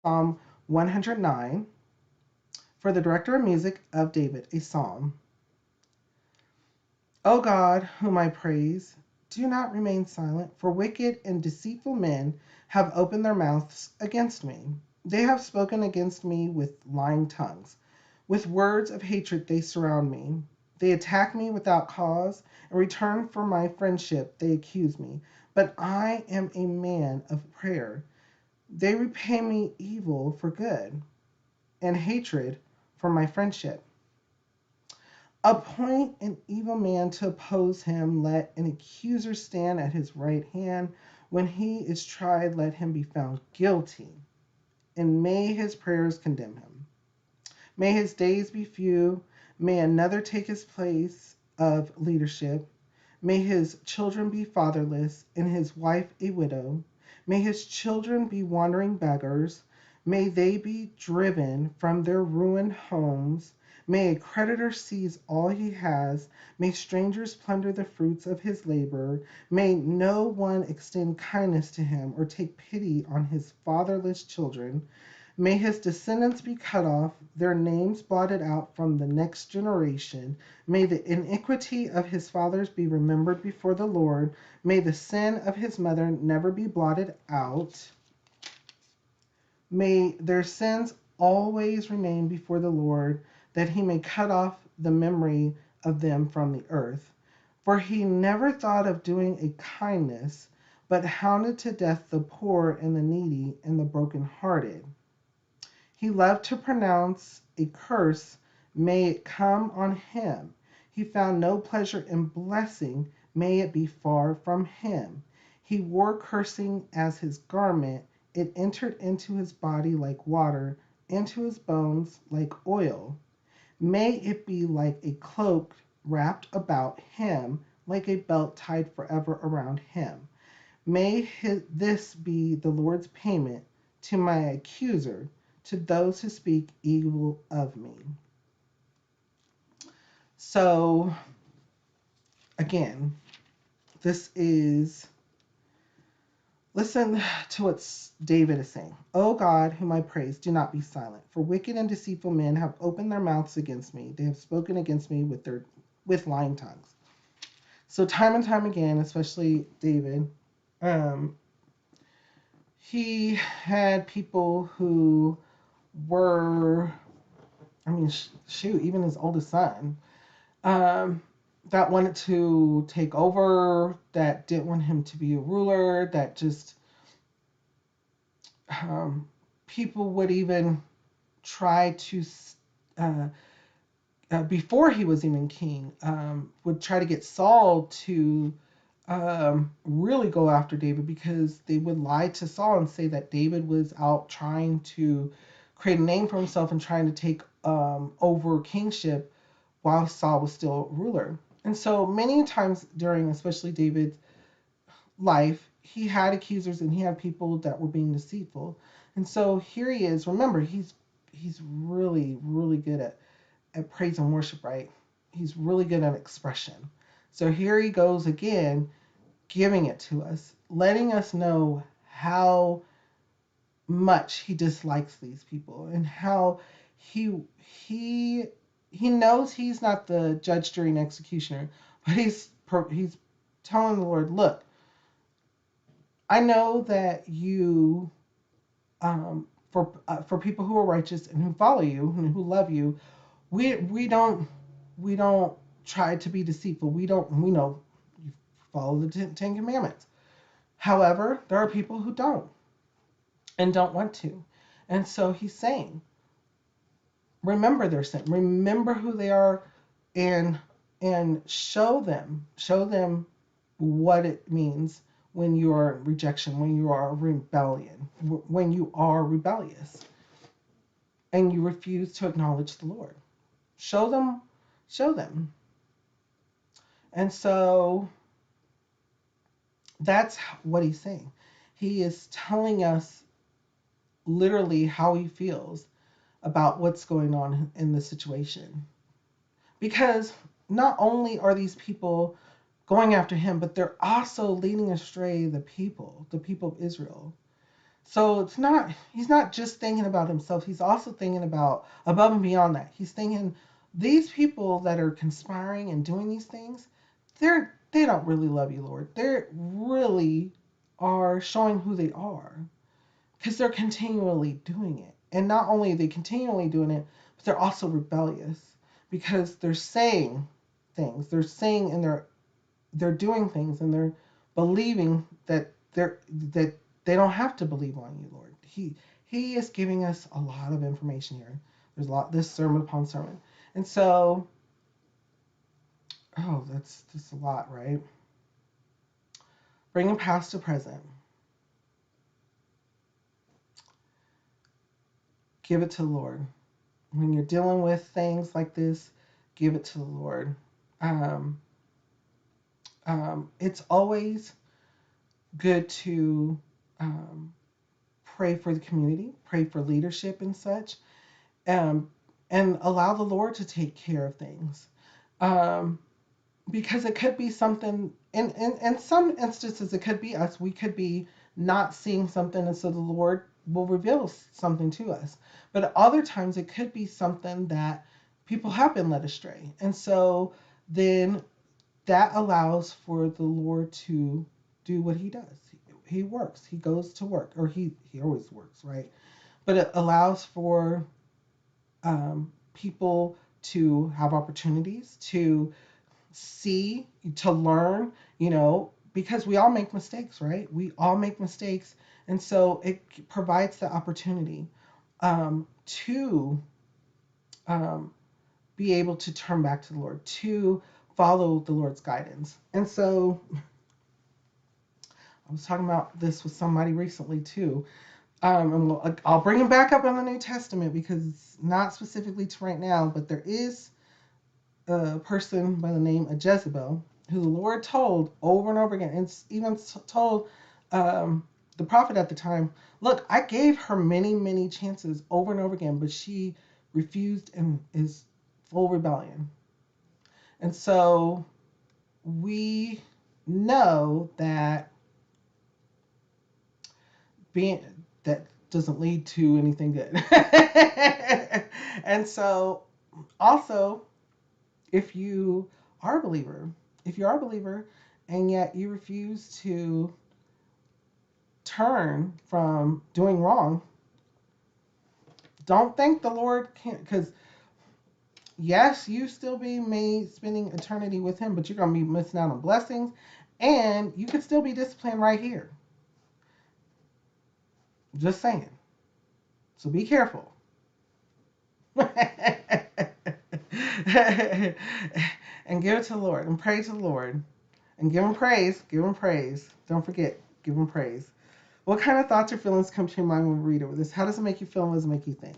Psalm 109 for the director of music of David, a psalm. O God, whom I praise, do not remain silent, for wicked and deceitful men have opened their mouths against me. They have spoken against me with lying tongues. With words of hatred they surround me. They attack me without cause. In return for my friendship, they accuse me. But I am a man of prayer. They repay me evil for good and hatred for my friendship. Appoint an evil man to oppose him. Let an accuser stand at his right hand. When he is tried, let him be found guilty, and may his prayers condemn him. May his days be few. May another take his place of leadership. May his children be fatherless, and his wife a widow. May his children be wandering beggars. May they be driven from their ruined homes. May a creditor seize all he has. May strangers plunder the fruits of his labor. May no one extend kindness to him or take pity on his fatherless children. May his descendants be cut off, their names blotted out from the next generation. May the iniquity of his fathers be remembered before the Lord. May the sin of his mother never be blotted out. May their sins always remain before the Lord, that he may cut off the memory of them from the earth. For he never thought of doing a kindness, but hounded to death the poor and the needy and the brokenhearted. He loved to pronounce a curse, may it come on him. He found no pleasure in blessing, may it be far from him. He wore cursing as his garment, it entered into his body like water, into his bones like oil. May it be like a cloak wrapped about him, like a belt tied forever around him. May this be the Lord's payment to my accuser, to those who speak evil of me. So, again, this is, listen to what David is saying. O God, whom I praise, do not be silent, for wicked and deceitful men have opened their mouths against me. They have spoken against me with lying tongues. So, time and time again, especially David, um, he had people who were, I mean, shoot, even his oldest son, um, that wanted to take over, that didn't want him to be a ruler, that just, um, people would even try to, uh, before he was even king, would try to get Saul to really go after David because they would lie to Saul and say that David was out trying to create a name for himself and trying to take over kingship while Saul was still ruler. And so many times during, especially David's life, he had accusers and he had people that were being deceitful. And so here he is. Remember, he's really really good at praise and worship, right? He's really good at expression. So here he goes again, giving it to us, letting us know how much he dislikes these people and how he he he knows he's not the judge, jury, and executioner, but he's telling the Lord, look, I know that you, for people who are righteous and who follow you and who love you, we don't try to be deceitful. We know you follow the Ten Commandments. However, there are people who don't and don't want to, and so he's saying, remember their sin, remember who they are, and show them what it means when you are in rejection, when you are rebellion, when you are rebellious, and you refuse to acknowledge the Lord. Show them, show them. And so that's what he's saying. He is telling us literally how he feels about what's going on in the situation. Because not only are these people going after him, but they're also leading astray the people of Israel. So he's not just thinking about himself, he's also thinking about above and beyond that. He's thinking these people that are conspiring and doing these things, they don't really love you, Lord. They really are showing who they are because they're continually doing it. And not only are they continually doing it, but they're also rebellious because they're saying things. They're saying and they're doing things and they're believing that they don't have to believe on you, Lord. He is giving us a lot of information here. There's a lot this sermon upon sermon. And so that's just a lot, right? Bringing past to present. Give it to the Lord. When you're dealing with things like this, give it to the Lord. Um, it's always good to um, pray for the community, pray for leadership and such, um, and allow the Lord to take care of things. Um, because it could be something, in some instances, it could be us. We could be not seeing something, and so the Lord will reveal something to us. But other times, it could be something that people have been led astray. And so then that allows for the Lord to do what he does. He works. He goes to work, or he always works, right? But it allows for people to have opportunities to see, to learn, because we all make mistakes, right? We all make mistakes. And so it provides the opportunity to um, be able to turn back to the Lord, to follow the Lord's guidance. And so I was talking about this with somebody recently too. And I'll bring him back up in the New Testament because it's not specifically to right now, but there is a person by the name of Jezebel who the Lord told over and over again, and even told the prophet at the time, look, I gave her many, many chances over and over again, but she refused and is full rebellion. And so we know that being that doesn't lead to anything good. And so also, if you are a believer, if you are a believer and yet you refuse to turn from doing wrong, don't think the Lord can't, because yes, you still be made spending eternity with him, but you're going to be missing out on blessings, and you could still be disciplined right here. Just saying. So be careful. And give it to the Lord and pray to the Lord and give him praise. Give him praise. Don't forget, give him praise. What kind of thoughts or feelings come to your mind when we read over this? How does it make you feel and what does it make you think?